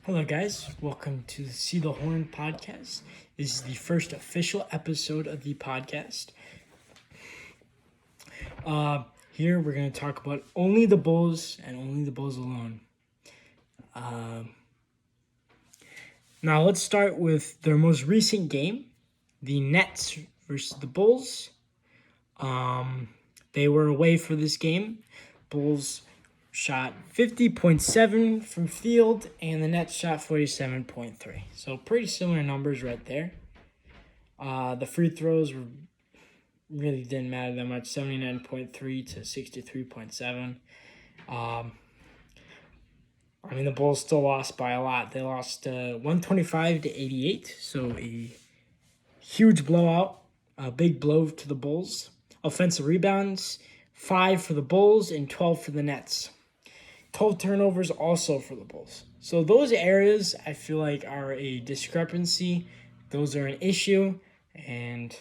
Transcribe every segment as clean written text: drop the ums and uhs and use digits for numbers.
Hello, guys. Welcome to the See the Horn podcast. This is the first official episode of the podcast. Here we're going to talk about only the Bulls and only the Bulls alone. Now let's start with their most recent game, the Nets versus the Bulls. They were away for this game. Bulls shot 50.7 from field, and the Nets shot 47.3. So pretty similar numbers right there. The free throws really didn't matter that much, 79.3 to 63.7. The Bulls still lost by a lot. They lost 125 to 88, so a huge blowout, a big blow to the Bulls. Offensive rebounds, 5 for the Bulls and 12 for the Nets. 12 turnovers also for the Bulls. So those areas I feel like are a discrepancy. Those are an issue, and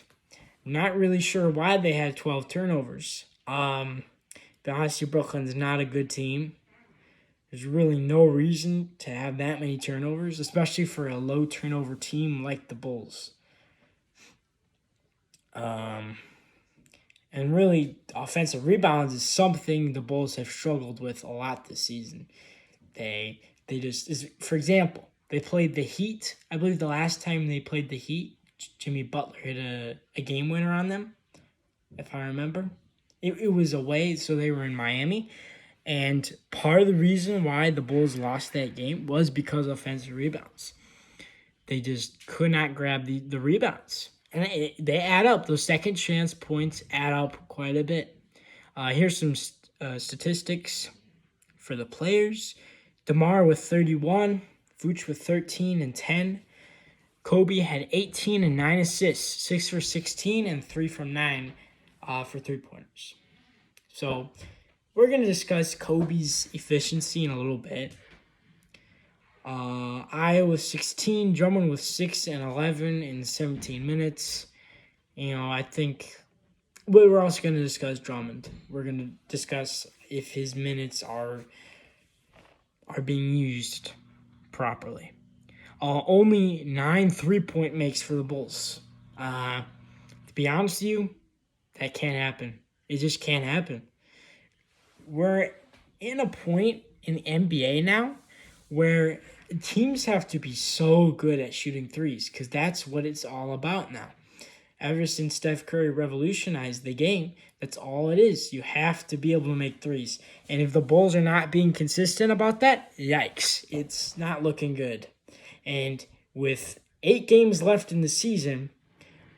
I'm not really sure why they had 12 turnovers. But honestly, Brooklyn's not a good team. There's really no reason to have that many turnovers, especially for a low turnover team like the Bulls. And really, offensive rebounds is something the Bulls have struggled with a lot this season. They just, for example, they played the Heat. I believe the last time they played the Heat, Jimmy Butler hit a game winner on them, if I remember. It was away, so they were in Miami. And part of the reason why the Bulls lost that game was because of offensive rebounds. They just could not grab the rebounds. And they add up. Those second chance points add up quite a bit. Here's some statistics for the players. DeMar with 31, Vooch with 13 and 10. Kobe had 18 and 9 assists, 6 for 16 and 3 from 9 for three-pointers. So we're going to discuss Kobe's efficiency in a little bit. Iowa with 16, Drummond with 6 and 11 in 17 minutes. I think we're also going to discuss Drummond. We're going to discuss if his minutes are being used properly. Only 9 3-point makes for the Bulls. To be honest with you, that can't happen. It just can't happen. We're in a point in the NBA now where teams have to be so good at shooting threes because that's what it's all about now. Ever since Steph Curry revolutionized the game, that's all it is. You have to be able to make threes. And if the Bulls are not being consistent about that, yikes, it's not looking good. And with 8 games left in the season,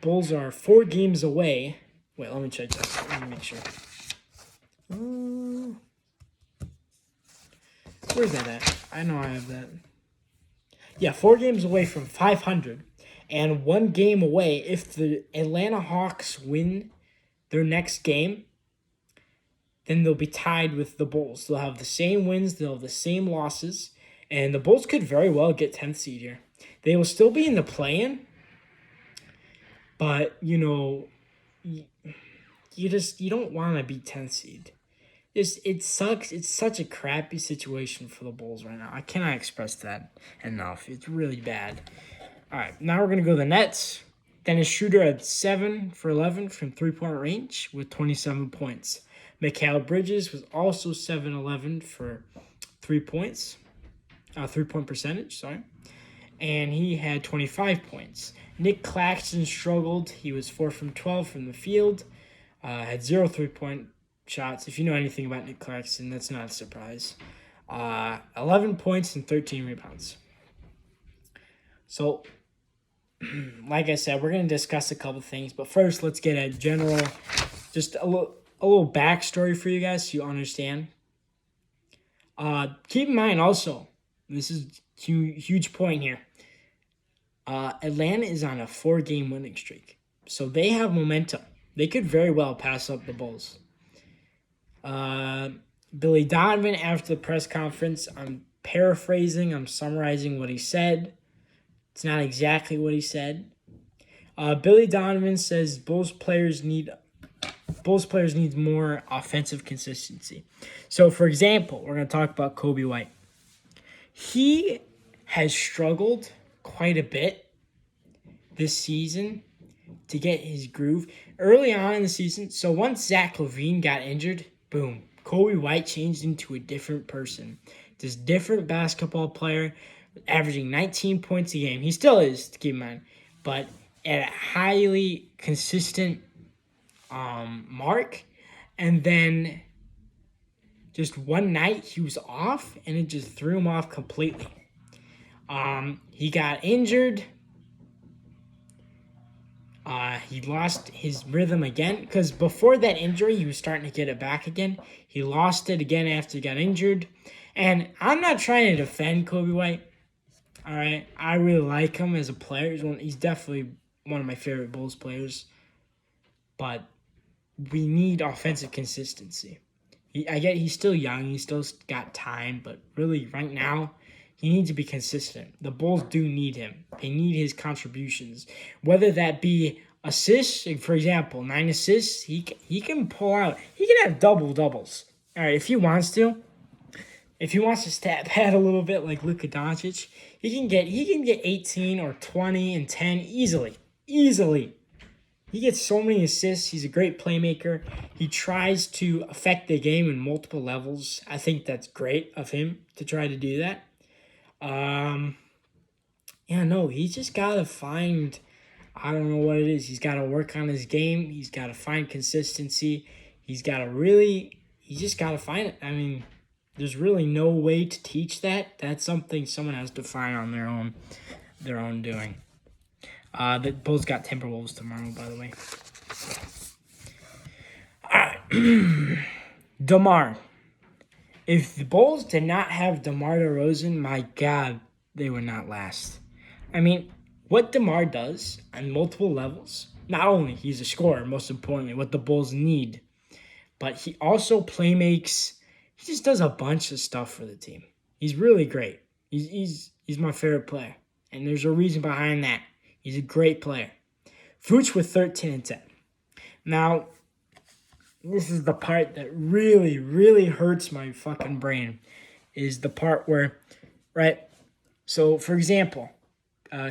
Bulls are 4 games away. Wait, let me check this. Let me make sure. Where's that at? I know I have that. Yeah, 4 games away from 500. And 1 game away, if the Atlanta Hawks win their next game, then they'll be tied with the Bulls. They'll have the same wins, they'll have the same losses, and the Bulls could very well get 10th seed here. They will still be in the play-in, but, you don't want to be 10th seed. It sucks. It's such a crappy situation for the Bulls right now. I cannot express that enough. It's really bad. All right, now we're going to go to the Nets. Dennis Schroeder had 7 for 11 from three-point range with 27 points. Mikal Bridges was also 7-11 for 3 points. Three-point percentage, and he had 25 points. Nick Claxton struggled. He was 4 from 12 from the field, had 0 3-point shots. If you know anything about Nick Claxton, that's not a surprise. 11 points and 13 rebounds. So, like I said, we're going to discuss a couple things, but first let's get a general, just a little backstory for you guys so you understand. Keep in mind also, this is a huge point here. Atlanta is on a 4-game winning streak, so they have momentum. They could very well pass up the Bulls. Billy Donovan, after the press conference, I'm paraphrasing, I'm summarizing what he said. It's not exactly what he said. Billy Donovan says Bulls players need more offensive consistency. So, for example, we're going to talk about Coby White. He has struggled quite a bit this season to get his groove early on in the season. So once Zach LaVine got injured, boom, Kobe White changed into a different person. This different basketball player, averaging 19 points a game. He still is, to keep in mind, but at a highly consistent mark. And then just one night he was off, and it just threw him off completely. He got injured. He lost his rhythm again because before that injury, he was starting to get it back again. He lost it again after he got injured. And I'm not trying to defend Kobe White. All right, I really like him as a player. He's definitely one of my favorite Bulls players. But we need offensive consistency. I get he's still young. He's still got time. But really, right now, he needs to be consistent. The Bulls do need him. They need his contributions. Whether that be assists, for example, 9 assists, he can pull out. He can have double-doubles. All right, if he wants to. If he wants to stat pad a little bit like Luka Doncic, he can get 18 or 20 and 10 easily. Easily. He gets so many assists. He's a great playmaker. He tries to affect the game in multiple levels. I think that's great of him to try to do that. He's just got to find, I don't know what it is. He's got to work on his game. He's got to find consistency. He's got to just got to find it. I mean, there's really no way to teach that. That's something someone has to find on their own doing. The Bulls got Timberwolves tomorrow, by the way. All right. DeMar. If the Bulls did not have DeMar DeRozan, my God, they would not last. I mean, what DeMar does on multiple levels, not only he's a scorer, most importantly, what the Bulls need, but he also playmakes. He just does a bunch of stuff for the team. He's really great. He's my favorite player, and there's a reason behind that. He's a great player. Vooch with 13 and 10. Now, this is the part that really, really hurts my fucking brain, is the part where, right? So, for example,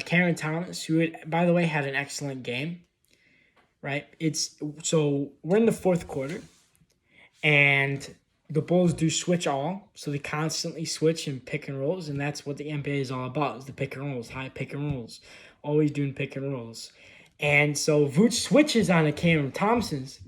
Cameron Thomas, who, by the way, had an excellent game, right? So we're in the fourth quarter, and the Bulls do switch all, so they constantly switch and pick and rolls, and that's what the NBA is all about, is the pick and rolls, high pick and rolls, always doing pick and rolls. And so Vooch switches on to Cameron Thomas,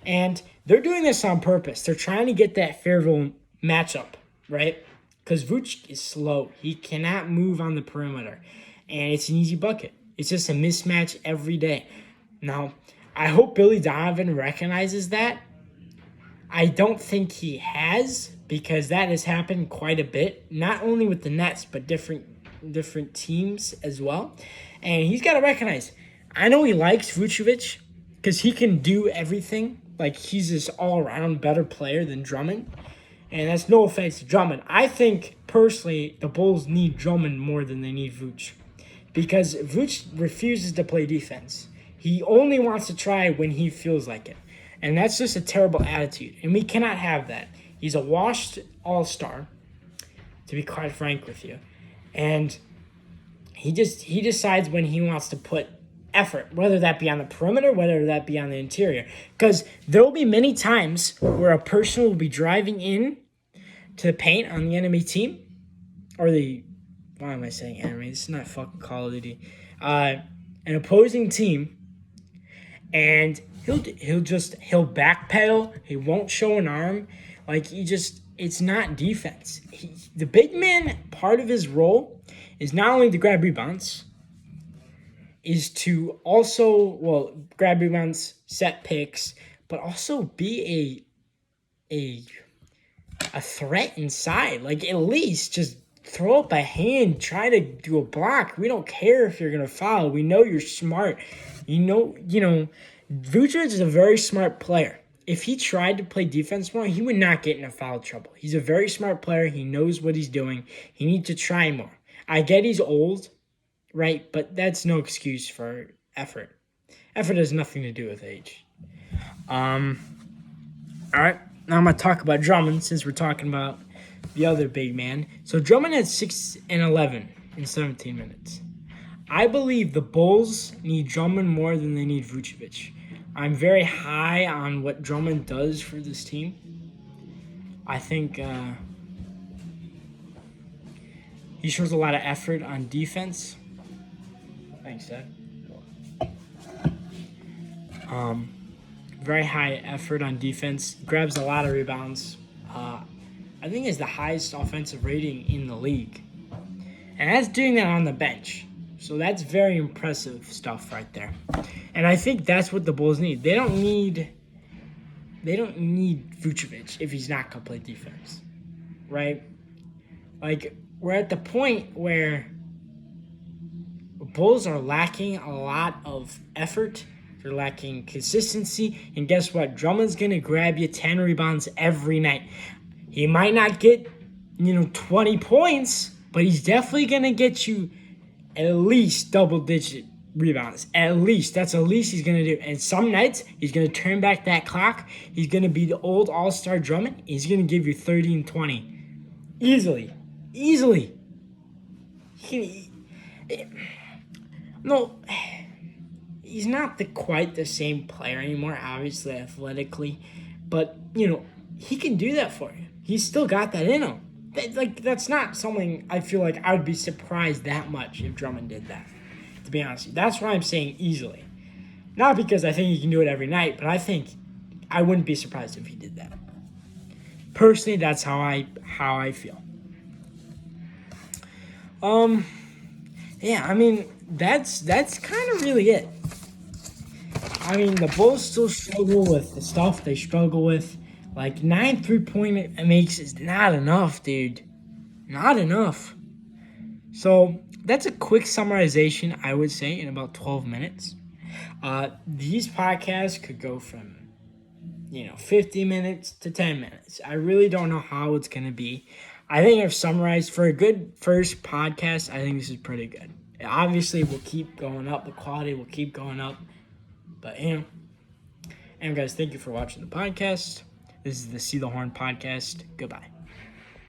and they're doing this on purpose. They're trying to get that favorable matchup, right? Because Vooch is slow. He cannot move on the perimeter, and it's an easy bucket. It's just a mismatch every day. Now, I hope Billy Donovan recognizes that. I don't think he has, because that has happened quite a bit, not only with the Nets, but different teams as well. And he's got to recognize, I know he likes Vucevic because he can do everything. Like, he's this all-around better player than Drummond. And that's no offense to Drummond. I think, personally, the Bulls need Drummond more than they need Vooch, because Vooch refuses to play defense. He only wants to try when he feels like it. And that's just a terrible attitude. And we cannot have that. He's a washed all-star, to be quite frank with you. And he decides when he wants to put effort, whether that be on the perimeter, whether that be on the interior. Because there will be many times where a person will be driving in to the paint on the enemy team, or why am I saying enemy? This is not fucking Call of Duty. An opposing team, and he'll backpedal. He won't show an arm. Like, it's not defense. The big man, part of his role is not only to grab rebounds, is to also, grab rebounds, set picks, but also be a threat inside. Like, at least just throw up a hand, try to do a block. We don't care if you're going to foul. We know you're smart. Vucevic is a very smart player. If he tried to play defense more, he would not get into foul trouble. He's a very smart player. He knows what he's doing. He needs to try more. I get he's old, right? But that's no excuse for effort. Effort has nothing to do with age. All right. Now I'm going to talk about Drummond, since we're talking about the other big man. So Drummond had 6 and 11 in 17 minutes. I believe the Bulls need Drummond more than they need Vucevic. I'm very high on what Drummond does for this team. I think he shows a lot of effort on defense. Thanks, Dad. Very high effort on defense. Grabs a lot of rebounds. I think is the highest offensive rating in the league. And that's doing that on the bench. So that's very impressive stuff right there. And I think that's what the Bulls need. They don't need Vucevic if he's not going to play defense. Right? Like, we're at the point where the Bulls are lacking a lot of effort. They're lacking consistency. And guess what? Drummond's going to grab you 10 rebounds every night. He might not get, 20 points, but he's definitely going to get you at least double-digit rebounds. At least. That's the least he's going to do. And some nights, he's going to turn back that clock. He's going to be the old all-star Drummond. He's going to give you 30 and 20. Easily. No, he's not quite the same player anymore, obviously, athletically. But, he can do that for you. He's still got that in him. That's not something I feel like I would be surprised that much if Drummond did that, to be honest with you. That's why I'm saying easily. Not because I think he can do it every night, but I think I wouldn't be surprised if he did that. Personally, that's how I feel. Yeah, I mean, that's kind of really it. I mean, the Bulls still struggle with the stuff they struggle with. Like, 9 3-point makes is not enough, dude. Not enough. So, that's a quick summarization, I would say, in about 12 minutes. These podcasts could go from, 50 minutes to 10 minutes. I really don't know how it's going to be. I think I've summarized for a good first podcast. I think this is pretty good. Obviously, we'll keep going up. The quality will keep going up. But, and guys, thank you for watching the podcast. This is the See the Horn podcast. Goodbye.